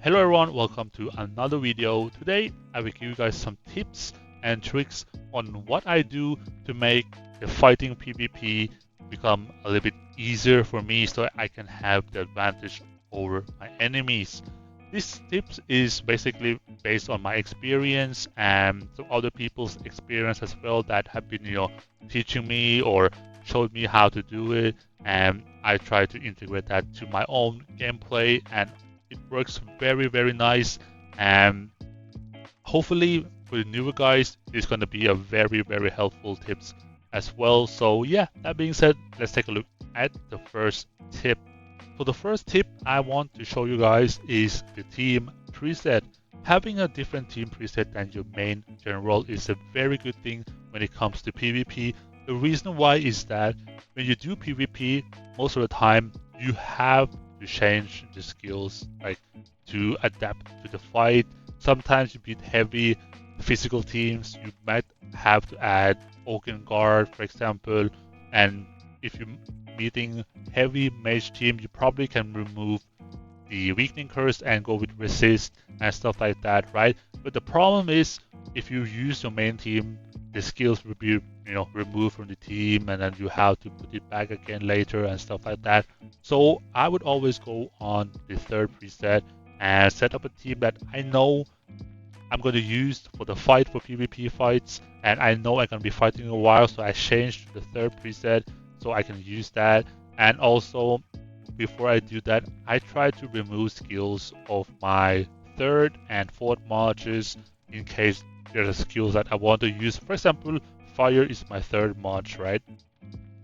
Hello everyone, welcome to another video. Today I will give you guys some tips and tricks on what I do to make the fighting PvP become a little bit easier for me so I can have the advantage over my enemies. This tips is basically based on my experience and some other people's experience as well that have been, teaching me or showed me how to do it, and I try to integrate that to my own gameplay, and it works very nice. And hopefully for the newer guys it's going to be a very helpful tips as well. So yeah, that being said, let's take a look at the first tip. So the first tip I want to show you guys is the team preset. Having a different team preset than your main general is a very good thing when it comes to PvP. The reason why is that when you do PvP, most of the time you have to change the skills, like to adapt to the fight. Sometimes you beat heavy physical teams, you might have to add Oaken Guard, for example, and if you're meeting heavy mage team, you probably can remove the weakening curse and go with resist and stuff like that, right? But the problem is if you use your main team, the skills will be removed from the team, and then you have to put it back again later and stuff like that. So I would always go on the third preset and set up a team that I know I'm going to use for the fight, for PvP fights, and I know I'm going to be fighting a while, so I changed to the third preset so I can use that. And also, before I do that, I try to remove skills of my third and fourth marches in case there are skills that I want to use. For example, fire is my third march, right?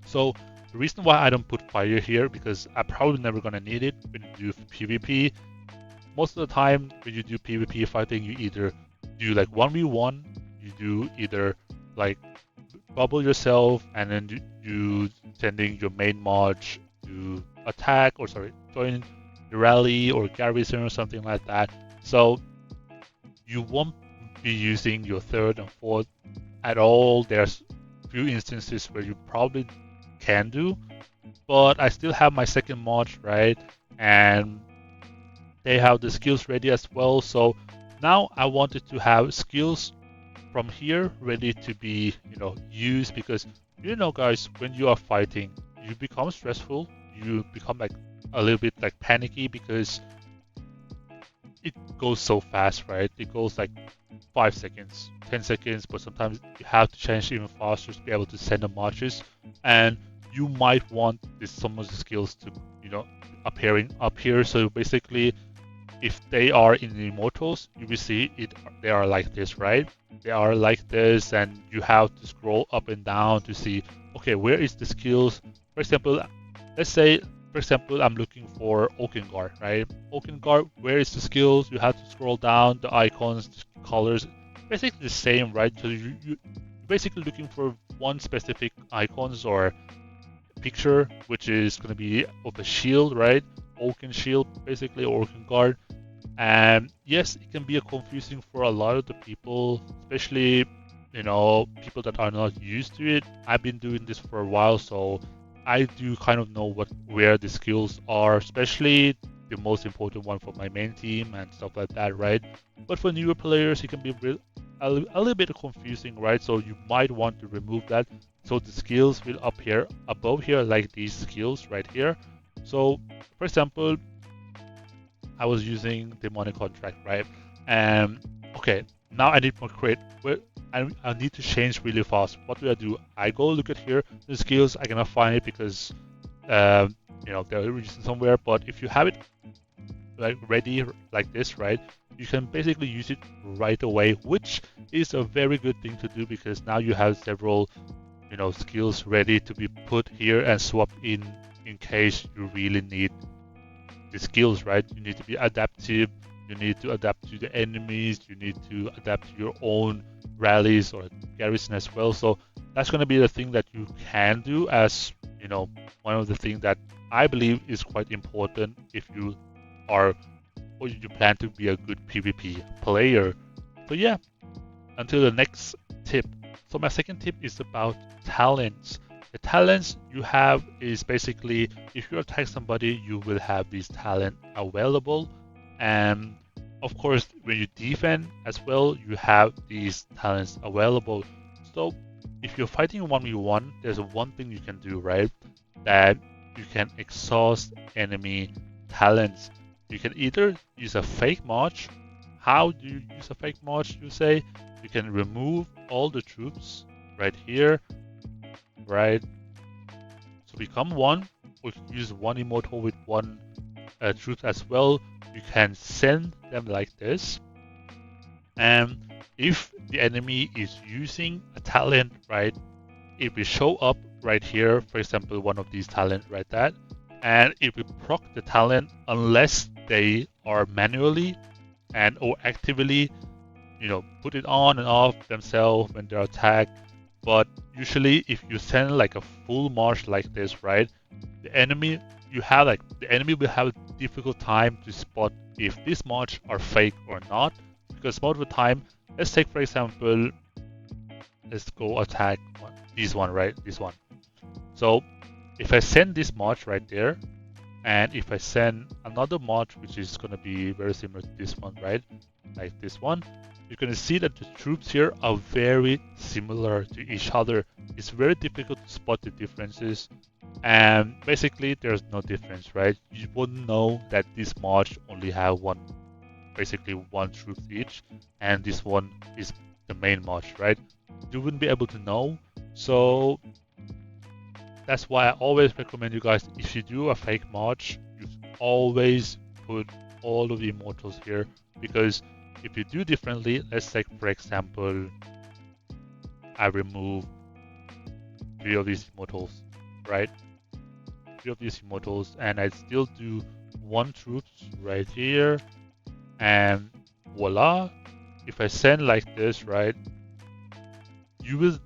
So the reason why I don't put fire here, because I'm probably never going to need it when you do PvP. Most of the time when you do PvP fighting, you either do like 1v1, you do either like bubble yourself and then you sending your main march to attack, or sorry, join the rally or garrison or something like that. So you won't be using your third and fourth at all. There's few instances where you probably can do, but I still have my second march, right? And they have the skills ready as well. So now I wanted to have skills from here ready to be, used, because guys, when you are fighting, you become stressful, you become like a little bit like panicky because it goes so fast, right? It goes like 5 seconds, 10 seconds, but sometimes you have to change even faster to be able to send the marches. And you might want some of the skills to, appearing up here. So basically, if they are in the immortals, you will see it. They are like this, right? They are like this, and you have to scroll up and down to see, okay, where is the skills? For example, let's say, I'm looking for Oaken Guard, right? Oaken Guard, where is the skills? You have to scroll down, the icons, the colors, basically the same, right? So you're basically looking for one specific icons or picture, which is going to be of a shield, right? Oaken Shield, basically, Oaken Guard. And yes, it can be a confusing for a lot of the people, especially people that are not used to it. I've been doing this for a while, so I do kind of know where the skills are, especially the most important one for my main team and stuff like that, right? But for newer players, it can be a little bit confusing, right? So you might want to remove that. So the skills will appear above here, like these skills right here. So, for example, I was using demonic contract, right? And okay, now I need more crit. I need to change really fast. What do? I go look at here the skills. I cannot find it because they're written somewhere. But if you have it like ready like this, right, you can basically use it right away, which is a very good thing to do because now you have several skills ready to be put here and swap in case you really need the skills, right? You need to be adaptive, you need to adapt to the enemies, you need to adapt to your own rallies or garrison as well. So that's going to be the thing that you can do as, one of the things that I believe is quite important if you are, or you plan to be a good PvP player. So yeah, until the next tip. So my second tip is about talents. The talents you have is basically if you attack somebody, you will have this talent available, and of course, when you defend as well, you have these talents available. So if you're fighting 1v1, there's one thing you can do, right? That you can exhaust enemy talents. You can either use a fake march. How do you use a fake march, you say? You can remove all the troops right here, right? So become one, or you can use one immortal with one troop as well. You can send them like this. And if the enemy is using a talent, right, it will show up right here, for example, one of these talent right that, and it will proc the talent unless they are manually and or actively, put it on and off themselves when they're attacked. But usually if you send like a full march like this, right, the enemy will have a difficult time to spot if this march are fake or not, because most of the time, let's take for example, let's go attack this one, right? This one. So if I send this march right there, and if I send another march, which is going to be very similar to this one, right? Like this one, you're going to see that the troops here are very similar to each other. It's very difficult to spot the differences. And basically, there's no difference, right? You wouldn't know that this march only have basically one troop each, and this one is the main march, right? You wouldn't be able to know. So that's why I always recommend you guys, if you do a fake march, you always put all of the immortals here, because if you do differently, let's take for example, I remove 3 of these immortals, right? 3 of these immortals, and I still do 1 troops right here, and voila. If I send like this, right, you will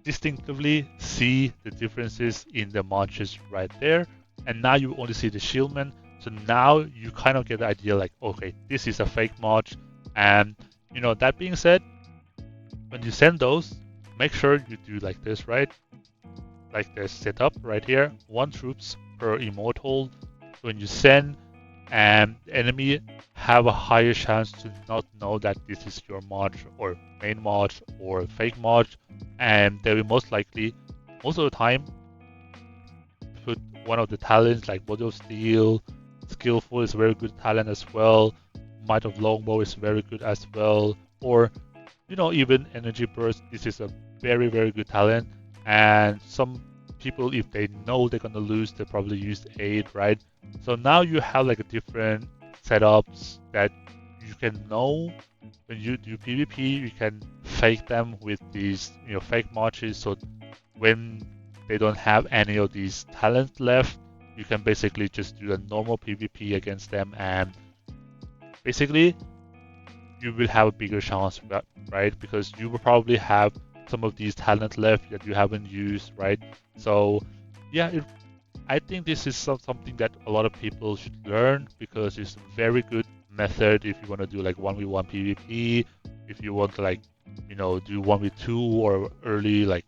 distinctively see the differences in the marches right there. And now you only see the shieldman. So now you kind of get the idea like, okay, this is a fake march. And that being said, when you send those, make sure you do like this, right? Like this setup right here, 1 troops per immortal. When you send, and the enemy have a higher chance to not know that this is your march or main march or fake march, and they will most likely, most of the time, put one of the talents like Body of Steel, Skillful is a very good talent as well, Might of Longbow is very good as well, or even Energy Burst. This is a very, very good talent, and some people, if they know they're gonna lose, they probably use 8, right? So now you have like a different setups that you can know when you do PvP. You can fake them with these fake marches, so when they don't have any of these talents left, you can basically just do a normal PvP against them, and basically you will have a bigger chance, right? Because you will probably have some of these talents left that you haven't used, right? So yeah, I think this is something that a lot of people should learn, because it's a very good method if you want to do like 1v1 PvP, if you want to like, do 1v2 or early, like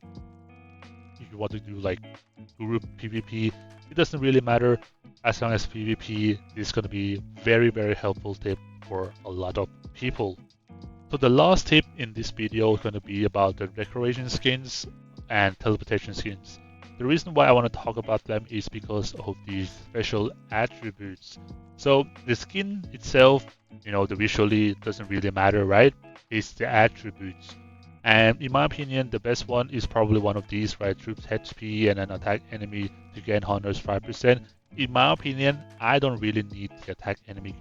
if you want to do like group PvP, it doesn't really matter. As long as PvP, this is going to be very, very helpful tip for a lot of people. So the last tip in this video is going to be about the decoration skins and teleportation skins. The reason why I want to talk about them is because of these special attributes. So the skin itself, the visually doesn't really matter, right? It's the attributes. And in my opinion, the best one is probably one of these, right? Troops HP and then attack enemy to gain honors 5%. In my opinion, I don't really need the attack enemy,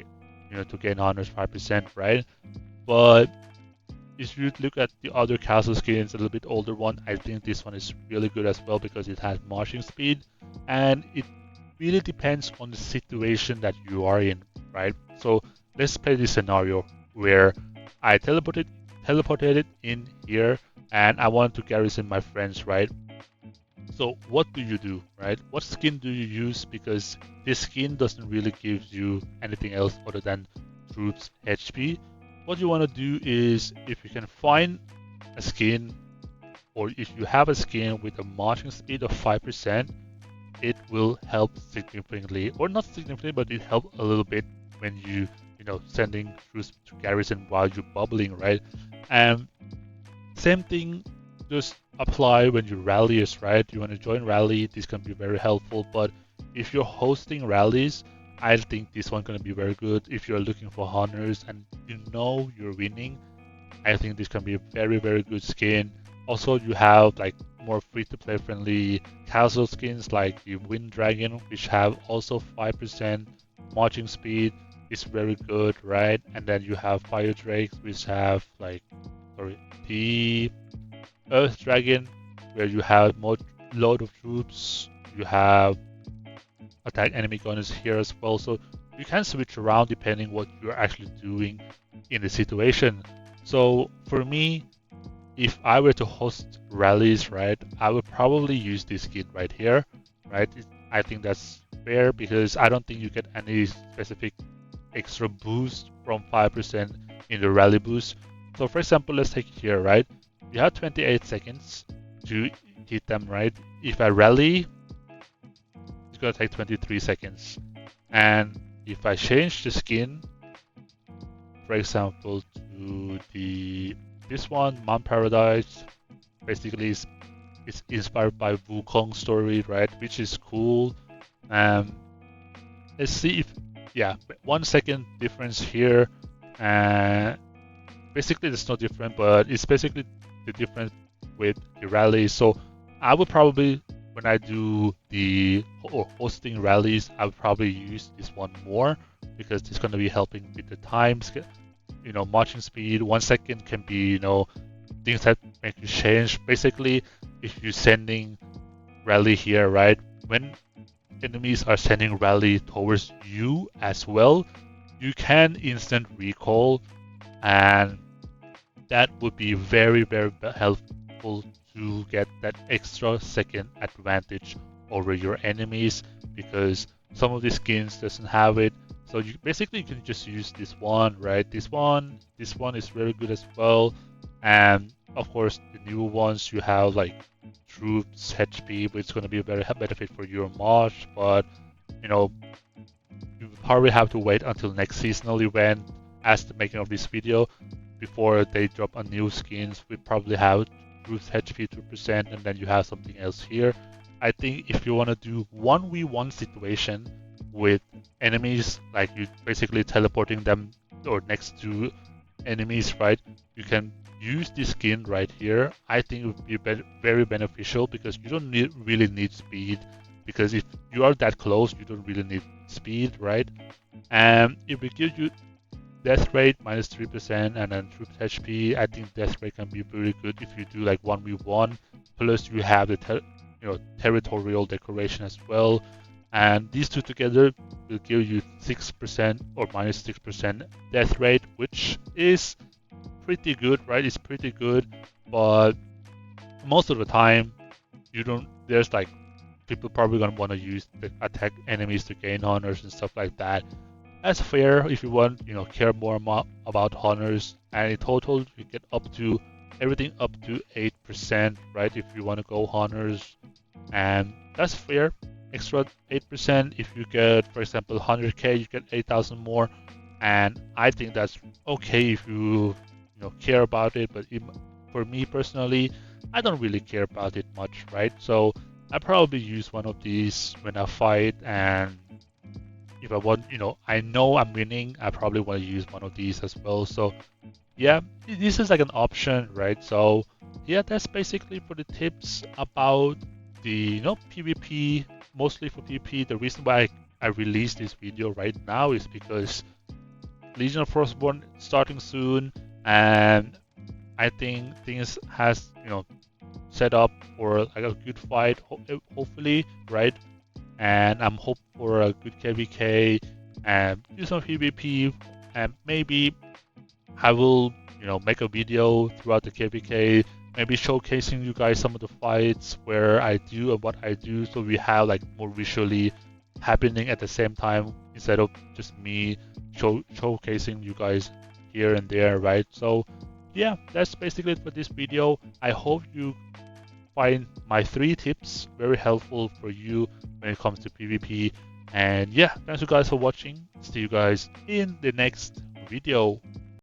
to gain honors 5%, right? But if you look at the other castle skins, a little bit older one, I think this one is really good as well, because it has marching speed, and it really depends on the situation that you are in, right? So let's play this scenario where I teleported in here, and I want to garrison my friends, right? So what do you do, right? What skin do you use? Because this skin doesn't really give you anything else other than troops HP. What you want to do is, if you can find a skin, or if you have a skin with a marching speed of 5%, it will help significantly, or not significantly, but it helps a little bit when you sending troops to garrison while you're bubbling, right? And same thing just apply when you rallies, right? You want to join rally, this can be very helpful. But if you're hosting rallies, I think this one gonna be very good. If you're looking for honors and you're winning, I think this can be a very, very good skin. Also, you have like more free-to-play friendly castle skins like the Wind Dragon, which have also 5% marching speed. Is very good, right? And then you have Fire Drakes, which have the Earth Dragon, where you have more load of troops. You have attack enemy gunners here as well, so you can switch around depending what you're actually doing in the situation. So for me, if I were to host rallies, right, I would probably use this skin right here, right? I think that's fair because I don't think you get any specific extra boost from 5% in the rally boost. So for example, let's take here, right? You have 28 seconds to hit them, right? If I rally, it's gonna take 23 seconds. And if I change the skin, for example, to this one, Mount Paradise, basically it's inspired by Wukong's story, right? Which is cool. Let's see if, yeah, 1 second difference here. Basically there's no difference, but it's basically the difference with the rally. So I would probably, when I do hosting rallies, I would probably use this one more because it's going to be helping with the times. Marching speed. 1 second can be, things that make you change. Basically, if you're sending rally here, right? When enemies are sending rally towards you as well, you can instant recall, and that would be very, very helpful to get that extra second advantage over your enemies, because some of the skins doesn't have it. So you can just use this one, right? This one is very good as well. And of course, the new ones you have like troops, HP, which is going to be a very benefit for your march. But you probably have to wait until next seasonal event, as the making of this video, before they drop a new skins. We probably have troops HP 2%, and then you have something else here. I think if you want to do 1v1 situation with enemies, like you basically teleporting them or next to enemies, right? You can use this skin right here. I think it would be very beneficial because you don't really need speed, because if you are that close, you don't really need speed, right? And it will give you death rate minus 3% and then troops HP. I think death rate can be very good if you do like 1v1. Plus you have the territorial decoration as well. And these two together will give you 6% or minus 6% death rate, which is pretty good, right? It's pretty good, but most of the time there's like people probably gonna want to use the attack enemies to gain honors and stuff like that. That's fair if you want, care more about honors. And in total, you get everything up to 8%, right? If you want to go honors, and that's fair. Extra 8%. If you get, for example, 100k, you get 8,000 more, and I think that's okay if you care about it. But for me personally, I don't really care about it much, right? So I probably use one of these when I fight, and if I want, I know I'm winning, I probably want to use one of these as well. So yeah, this is like an option, right? So yeah, that's basically for the tips about the PvP, mostly for PvP. The reason why I released this video right now is because Legion of Frostborn starting soon, and I think things has set up for like a good fight, hopefully, right? And I'm hoping for a good KVK and do some PvP, and maybe I will make a video throughout the KVK, maybe showcasing you guys some of the fights where I do and what I do, so we have like more visually happening at the same time instead of just me showcasing you guys here and there, right? So yeah, that's basically it for this video. I hope you find my 3 tips very helpful for you when it comes to PvP. And yeah, thanks you guys for watching. See you guys in the next video.